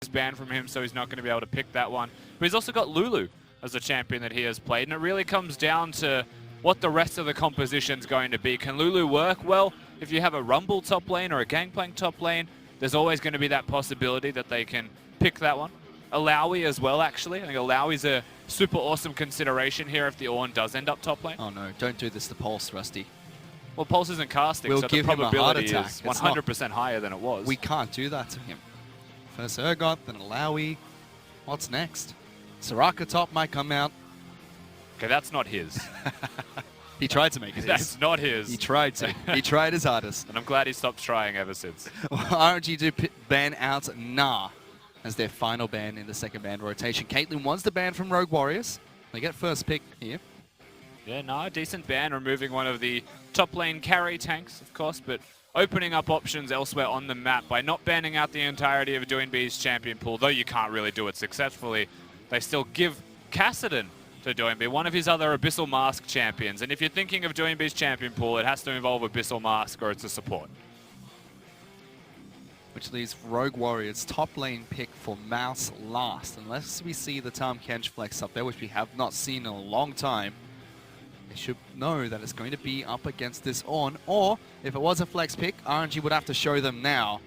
banned from him, so he's not going to be able to pick that one. But he's also got Lulu as a champion that he has played, and it really comes down to what the rest of the composition's going to be. Can Lulu work? Well, if you have a Rumble top lane or a Gangplank top lane, there's always going to be that possibility that they can pick that one. Alawi as well, actually. I think Alawi's a super awesome consideration here if the Ornn does end up top lane. Oh no, don't do this to Pulse, Rusty. Well, Pulse isn't casting, We'll so give the him a heart probability attack. is 100% higher than it was. We can't do that to him. First Urgot, then Alawi. What's next? Soraka top might come out. Okay, that's not his. He tried to make it his. That's not his. He tried to. He tried his hardest. And I'm glad he stopped trying ever since. Well, RNG do ban out Nah as their final ban in the second ban rotation. Caitlyn wants the ban from Rogue Warriors. They get first pick here. Yeah, Nah, decent ban, removing one of the top lane carry tanks, of course, but opening up options elsewhere on the map by not banning out the entirety of Doinb's champion pool, though you can't really do it successfully. They still give KARSA to Doinb, one of his other Abyssal Mask champions. And if you're thinking of Doinb's champion pool, it has to involve Abyssal Mask or it's a support. Which leaves Rogue Warriors top lane pick for Mouse last. Unless we see the Tahm Kench flex up there, which we have not seen in a long time. They should know that it's going to be up against this Ornn, or if it was a flex pick, RNG would have to show them now.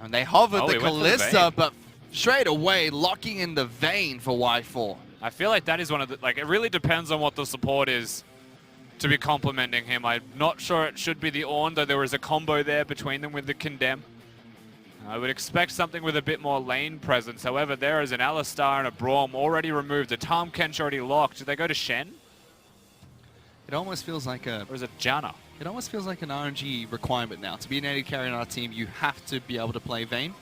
And they hovered the Kalista, but straight away locking in the Vayne for Y4. I feel like that is one of the, like, it really depends on what the support is to be complimenting him. I'm not sure it should be the Ornn, though there is a combo there between them with the Condemn. I would expect something with a bit more lane presence. However, there is an Alistar and a Braum already removed. The Tahm Kench already locked. Do they go to Shen? It almost feels like a... Or is it Janna? It almost feels like an RNG requirement now. To be an AD carry on our team, you have to be able to play Vayne.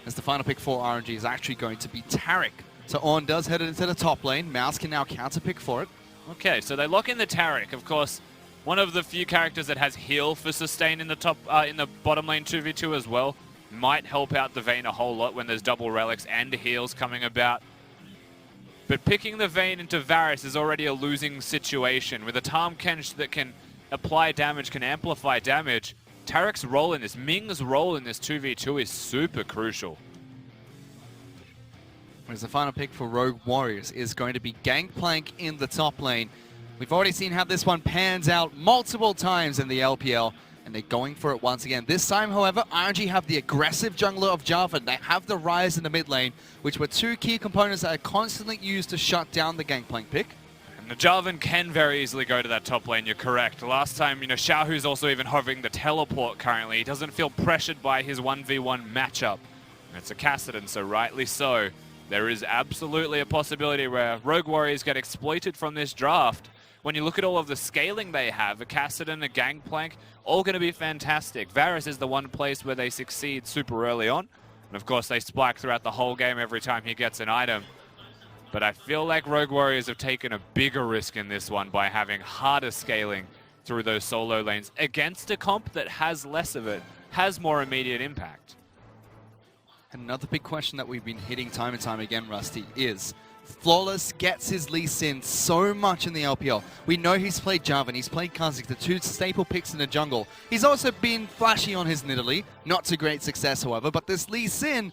As the final pick for RNG is actually going to be Taric. So Ornn does head into the top lane. Mouse can now counter pick for it. Okay, so they lock in the Taric. Of course, one of the few characters that has heal for sustain in the top, in the bottom lane 2v2 as well. Might help out the Vayne a whole lot when there's double relics and heals coming about. But picking the Vayne into Varus is already a losing situation. With a Tahm Kench that can apply damage, can amplify damage, Taric's role in this, Ming's role in this 2v2 is super crucial. Whereas the final pick for Rogue Warriors is going to be Gangplank in the top lane. We've already seen how this one pans out multiple times in the LPL, and they're going for it once again. This time, however, RNG have the aggressive jungler of Jarvan. They have the Ryze in the mid lane, which were two key components that are constantly used to shut down the Gangplank pick. And the Jarvan can very easily go to that top lane, you're correct. Last time, you know, Xiaohu's also even hovering the teleport currently. He doesn't feel pressured by his 1v1 matchup. And it's a KARSA, so rightly so. There is absolutely a possibility where Rogue Warriors get exploited from this draft. When you look at all of the scaling they have, a KARSA and a Gangplank, all going to be fantastic. Varus is the one place where they succeed super early on. And of course, they spike throughout the whole game every time he gets an item. But I feel like Rogue Warriors have taken a bigger risk in this one by having harder scaling through those solo lanes against a comp that has less of it, has more immediate impact. Another big question that we've been hitting time and time again, Rusty, is Flawless gets his Lee Sin so much in the LPL. We know he's played Jarvan, he's played Kha'Zix, the two staple picks in the jungle. He's also been flashy on his Nidalee, not to great success, however, but this Lee Sin,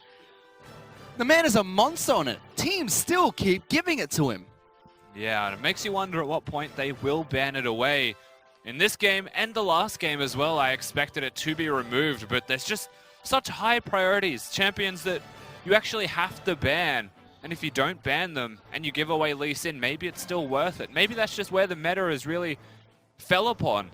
the man is a monster on it. Teams still keep giving it to him. Yeah, and it makes you wonder at what point they will ban it away. In this game, and the last game as well, I expected it to be removed, but there's just such high priorities, champions that you actually have to ban. And if you don't ban them and you give away Lee Sin, maybe it's still worth it. Maybe that's just where the meta is really fell upon.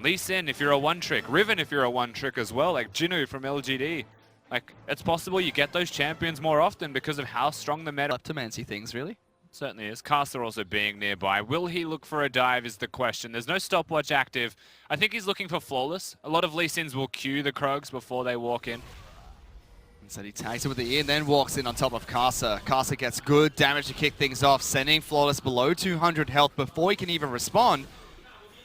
Lee Sin if you're a one-trick, Riven if you're a one-trick as well, like Jinnu from LGD. Like, it's possible you get those champions more often because of how strong the meta... Up to Mancy things, really? Certainly is. KARSA also being nearby. Will he look for a dive is the question. There's no stopwatch active. I think he's looking for Flawless. A lot of Lee Sins will queue the Krogs before they walk in. So he tags it with the E and then walks in on top of KARSA. KARSA gets good damage to kick things off, sending Flawless below 200 health before he can even respond.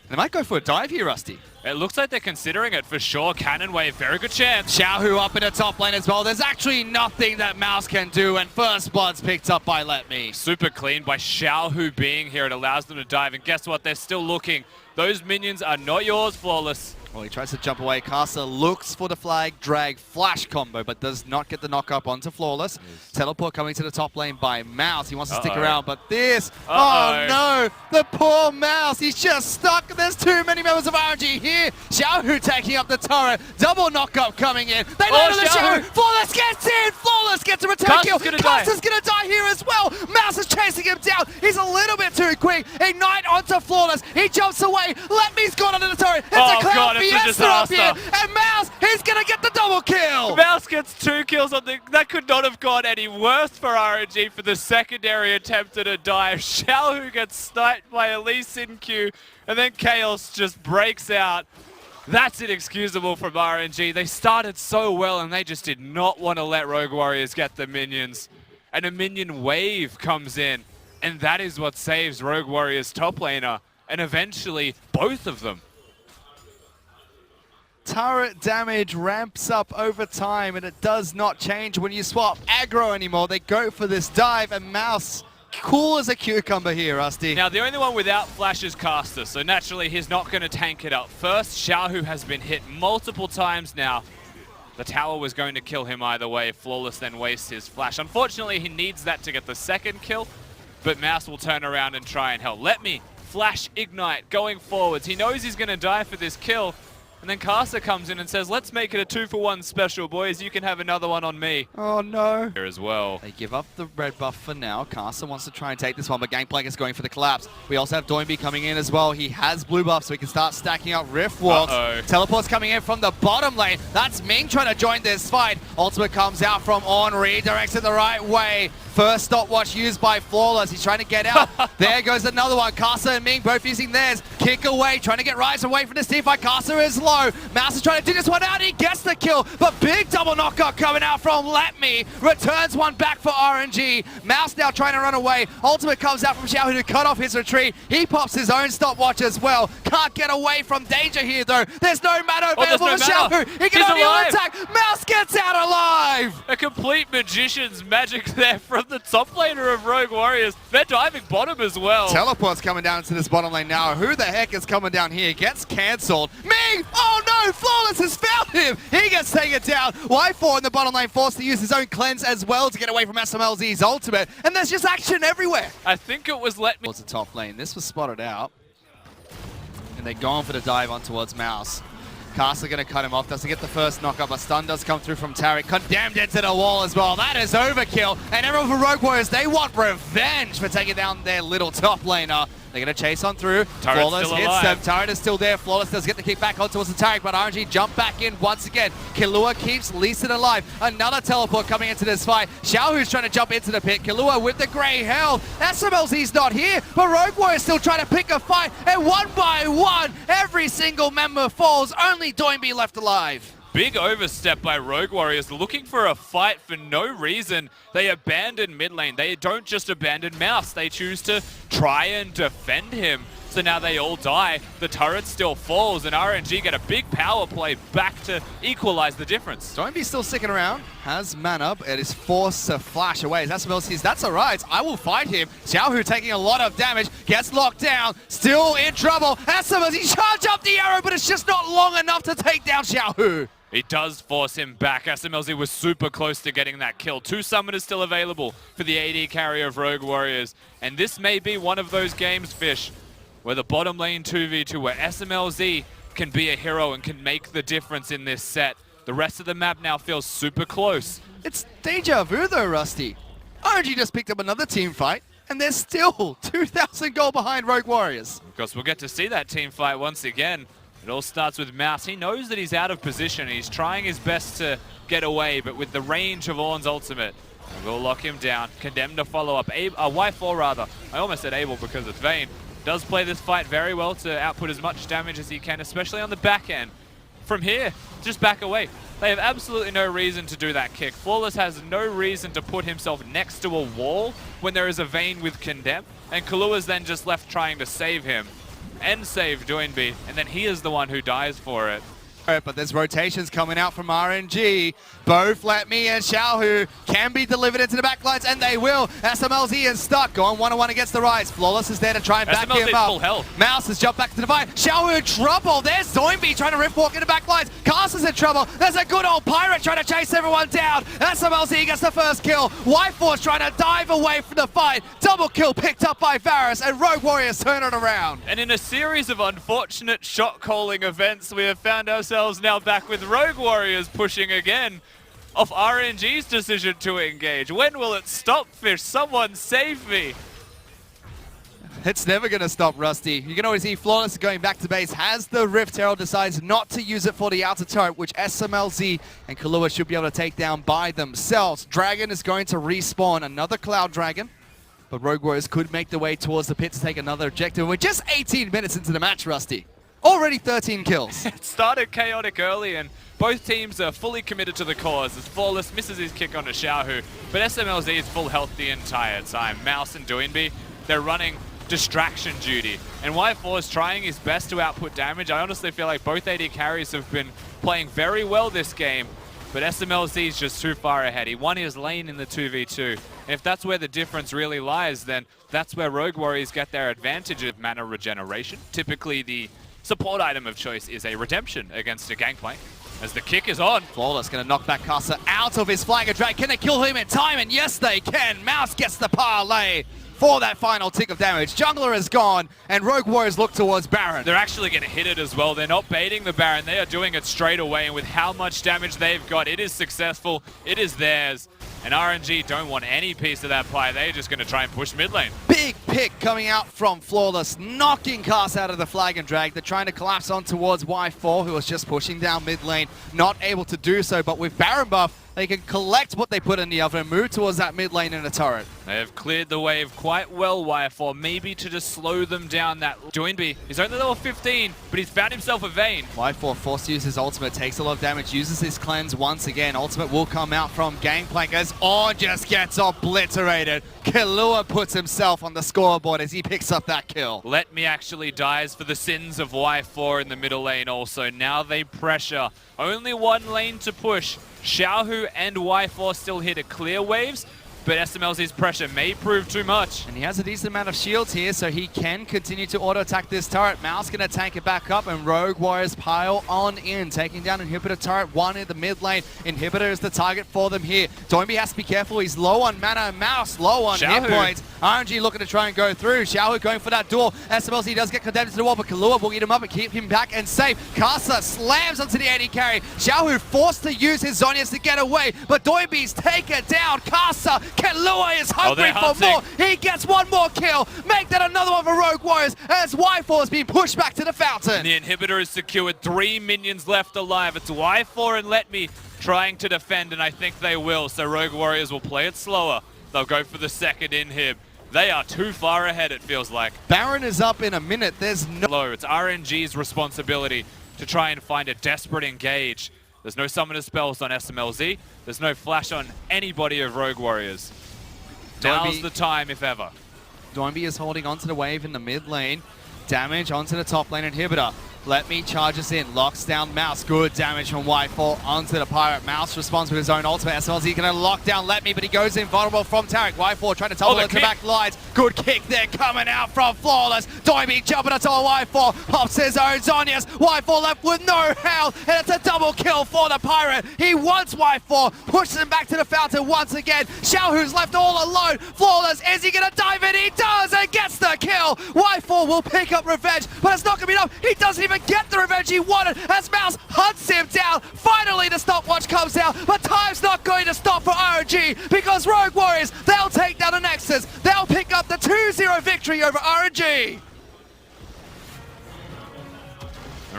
They might go for a dive here, Rusty. It looks like they're considering it for sure. Cannon Wave, very good chance. Xiaohu up in the top lane as well. There's actually nothing that Mouse can do, and First Blood's picked up by Let Me. Super clean by Xiaohu being here. It allows them to dive, and guess what? They're still looking. Those minions are not yours, Flawless. Well, he tries to jump away. KARSA looks for the flag, drag, flash combo, but does not get the knock up onto Flawless. Teleport coming to the top lane by Mouse. He wants to stick around, but this... Oh no! The poor Mouse! He's just stuck. There's too many members of RNG here. Xiaohu taking up the turret. Double knock up coming in. They land on the Xiaohu. Flawless gets in! Flawless gets a return kill. KARSA's gonna die here as well. Mouse is chasing him down. He's a little bit too quick. Ignite onto Flawless. He jumps away. Letme's gone under the turret. It's a cloud fiesta up here. And Mouse, he's gonna get the double kill. Mouse gets 2 kills on the... That could not have gone any worse for RNG for the secondary attempt at a dive. Xiaohu gets sniped by a Lee Sin Q, and then Chaos just breaks out. That's inexcusable from RNG. They started so well, and they just did not want to let Rogue Warriors get the minions. And a minion wave comes in, and that is what saves Rogue Warriors top laner, and eventually both of them. Turret damage ramps up over time, and it does not change when you swap aggro anymore. They go for this dive, and Mouse, cool as a cucumber here, Rusty. Now, the only one without flash is KARSA, so naturally he's not going to tank it up first. Xiaohu has been hit multiple times now. The tower was going to kill him either way. Flawless then wastes his flash. Unfortunately, he needs that to get the second kill, but Mouse will turn around and try and help. Let me flash ignite going forwards. He knows he's going to die for this kill. And then KARSA comes in and says, let's make it a 2-for-1 special, boys. You can have another one on me. Oh, no. Here as well. They give up the red buff for now. KARSA wants to try and take this one, but Gangplank is going for the collapse. We also have Doinby coming in as well. He has blue buff, so he can start stacking up Rift Walks. Teleport's coming in from the bottom lane. That's Ming trying to join this fight. Ultimate comes out from On, redirects it the right way. First stopwatch used by Flawless. He's trying to get out. There goes another one. KARSA and Ming both using theirs. Kick away, trying to get Rise away from this team fight. KARSA is low. Mouse is trying to dig this one out. He gets the kill, but big double knockout coming out from Letme. Returns one back for RNG. Mouse now trying to run away. Ultimate comes out from Xiaohu to cut off his retreat. He pops his own stopwatch as well. Can't get away from danger here though. There's no mana available for Xiaohu. He can only attack. Mouse gets out alive. A complete magician's magic there from the top laner of Rogue Warriors. They're diving bottom as well. Teleport's coming down into this bottom lane now. Who the heck is coming down here? Gets cancelled. Ming! Oh no! Flawless has found him! He gets taken down. Y4 in the bottom lane forced to use his own cleanse as well to get away from SMLZ's ultimate. And there's just action everywhere. I think it was Let Me. Towards the top lane. This was spotted out. And they're going for the dive on towards Mouse. KARSA going to cut him off, doesn't get the first knockup, but stun does come through from Taric. Condemned into the wall as well. That is overkill. And everyone for Rogue Warriors, they want revenge for taking down their little top laner. They're going to chase on through. Flawless hits them. Turret is still there. Flawless does get the kick back on towards the Taric, but RNG jump back in once again. Killua keeps Lee Sin alive. Another teleport coming into this fight. Xiaohu's trying to jump into the pit. Killua with the grey health. SMLZ's not here, but Rogue Warriors still trying to pick a fight. And one by one, every single member falls. Only Doinby left alive. Big overstep by Rogue Warriors, looking for a fight for no reason. They abandon mid lane. They don't just abandon Mouse. They choose to try and defend him. So now they all die. The turret still falls, and RNG get a big power play back to equalize the difference. Doinby still sticking around. Has mana, but is forced to flash away. SML says, that's all right. I will fight him. Xiaohu taking a lot of damage. Gets locked down. Still in trouble. SML, he charged up the arrow, but it's just not long enough to take down Xiaohu. It does force him back. SMLZ was super close to getting that kill. 2 summoners still available for the AD carrier of Rogue Warriors. And this may be one of those games, Fish, where the bottom lane 2v2, where SMLZ can be a hero and can make the difference in this set. The rest of the map now feels super close. It's deja vu though, Rusty. RNG just picked up another team fight, and they're still 2,000 gold behind Rogue Warriors. Of course, we'll get to see that team fight once again. It all starts with Mouse. He knows that he's out of position. He's trying his best to get away, but with the range of Ornn's ultimate, we'll lock him down. Condemned to follow up. Y4 rather. I almost said Abel because it's Vayne. Does play this fight very well to output as much damage as he can, especially on the back end. From here, just back away. They have absolutely no reason to do that kick. Flawless has no reason to put himself next to a wall when there is a Vayne with Condemn, and Kalua's then just left trying to save him. And save Doinby, and then he is the one who dies for it. But there's rotations coming out from RNG. Both Let Me and Xiaohu can be delivered into the backlines, and they will. SMLZ is stuck, going one-on-one against the Rise. Flawless is there to try and back him up. Full health. Mouse has jumped back to the fight. Xiaohu in trouble. There's Zoinby trying to rift walk into backlines. KARSA's in trouble. There's a good old Pirate trying to chase everyone down. SMLZ gets the first kill. Whiteforce trying to dive away from the fight. Double kill picked up by Varus, and Rogue Warriors turn it around. And in a series of unfortunate shot calling events, we have found ourselves now back with Rogue Warriors pushing again off RNG's decision to engage. When will it stop, Fish? Someone save me. It's never going to stop, Rusty. You can always see Flawless going back to base. Has the Rift Herald, decides not to use it for the outer turret, which SMLZ and Kahlua should be able to take down by themselves. Dragon is going to respawn another Cloud Dragon, but Rogue Warriors could make the way towards the pit to take another objective. We're just 18 minutes into the match, Rusty. Already 13 kills. It started chaotic early, and both teams are fully committed to the cause as Flawless misses his kick onto Xiaohu, but SMLZ is full health the entire time. Mouse and Doinby, they're running distraction duty, and Whiteforce is trying his best to output damage. I honestly feel like both AD carries have been playing very well this game, but SMLZ is just too far ahead. He won his lane in the 2v2. And if that's where the difference really lies, then that's where Rogue Warriors get their advantage of mana regeneration. Typically, the support item of choice is a redemption against a gangplank. As the kick is on. Flawless going to knock back KARSA out of his Flag of Drag. Can they kill him in time? And yes, they can. Mouse gets the parlay for that final tick of damage. Jungler is gone, and Rogue Warriors look towards Baron. They're actually going to hit it as well. They're not baiting the Baron. They are doing it straight away, and with how much damage they've got, it is successful. It is theirs. And RNG don't want any piece of that pie. They're just going to try and push mid lane. Big pick coming out from Flawless, knocking KARSA out of the Flag and Drag. They're trying to collapse on towards Y4, who was just pushing down mid lane. Not able to do so, but with Baron buff, they can collect what they put in the oven and move towards that mid lane in a turret. They have cleared the wave quite well, Y4, maybe to just slow them down. That Doinby, he's only level 15, but he's found himself a Vayne. Y4 forced to use his ultimate, takes a lot of damage, uses his cleanse once again. Ultimate will come out from Gangplank as On just gets obliterated. Kahlua puts himself on the scoreboard as he picks up that kill. Let Me actually dies for the sins of Y4 in the middle lane also. Now they pressure. Only one lane to push. Xiaohu and Y4 still here to clear waves, but SMLZ's pressure may prove too much. And he has a decent amount of shields here, so he can continue to auto-attack this turret. Mouse going to tank it back up, and Rogue Warriors pile on in, taking down Inhibitor turret 1 in the mid lane. Inhibitor is the target for them here. Doinby has to be careful. He's low on mana, and Mouse low on hit points. RNG looking to try and go through. Xiaohu going for that duel. SMLZ does get condemned to the wall, but Kahlua will eat him up and keep him back and safe. KARSA slams onto the AD carry. Xiaohu forced to use his Zhonya's to get away, but Doinby's taken down. KARSA, Kahlua is hungry for more. He gets one more kill. Make that another one for Rogue Warriors as Y4 is being pushed back to the fountain. The Inhibitor is secured. 3 minions left alive. It's Y4 and Let Me trying to defend, and I think they will. So Rogue Warriors will play it slower. They'll go for the second inhib. They are too far ahead, it feels like. Baron is up in a minute. There's no... It's RNG's responsibility to try and find a desperate engage. There's no summoner spells on SMLZ. There's no flash on anybody of Rogue Warriors. Now's the time, if ever. Doinby is holding onto the wave in the mid lane. Damage onto the top lane Inhibitor. Let Me charges in, locks down Mouse. Good damage from Whitefall onto the Pirate. Mouse responds with his own ultimate. SLZ going to lock down Let Me, but he goes invulnerable from Tarek. Whitefall trying to tumble into the back lines. Good kick there coming out from Flawless. Doinby jumping onto Whitefall. Pops his own Zhonya's. Whitefall left with no health, and it's a double kill for the Pirate. He wants Whitefall, pushes him back to the fountain once again. Xiaohu's left all alone. Flawless, is he going to dive in? He does, and gets the kill. Whitefall will pick up revenge, but it's not going to be enough. He doesn't even get the revenge he wanted as Mouse hunts him down. Finally the stopwatch comes out, but time's not going to stop for RNG because Rogue Warriors, they'll take down the Nexus. They'll pick up the 2-0 victory over RNG.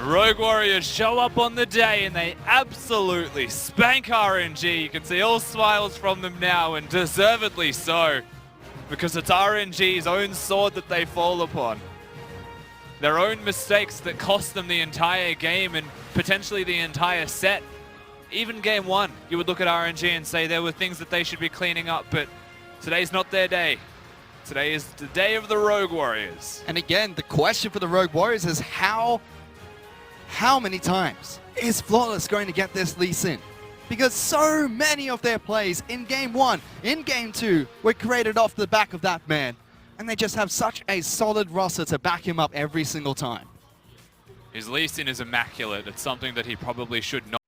Rogue Warriors show up on the day and they absolutely spank RNG. You can see all smiles from them now, and deservedly so, because it's RNG's own sword that they fall upon. Their own mistakes that cost them the entire game and potentially the entire set. Even game 1, you would look at RNG and say there were things that they should be cleaning up, but today's not their day. Today is the day of the Rogue Warriors. And again, the question for the Rogue Warriors is how many times Is Flawless going to get this Lee Sin? Because so many of their plays in Game 1, in Game 2, were created off the back of that man. And they just have such a solid roster to back him up every single time. His Lee Sin is immaculate. It's something that he probably should not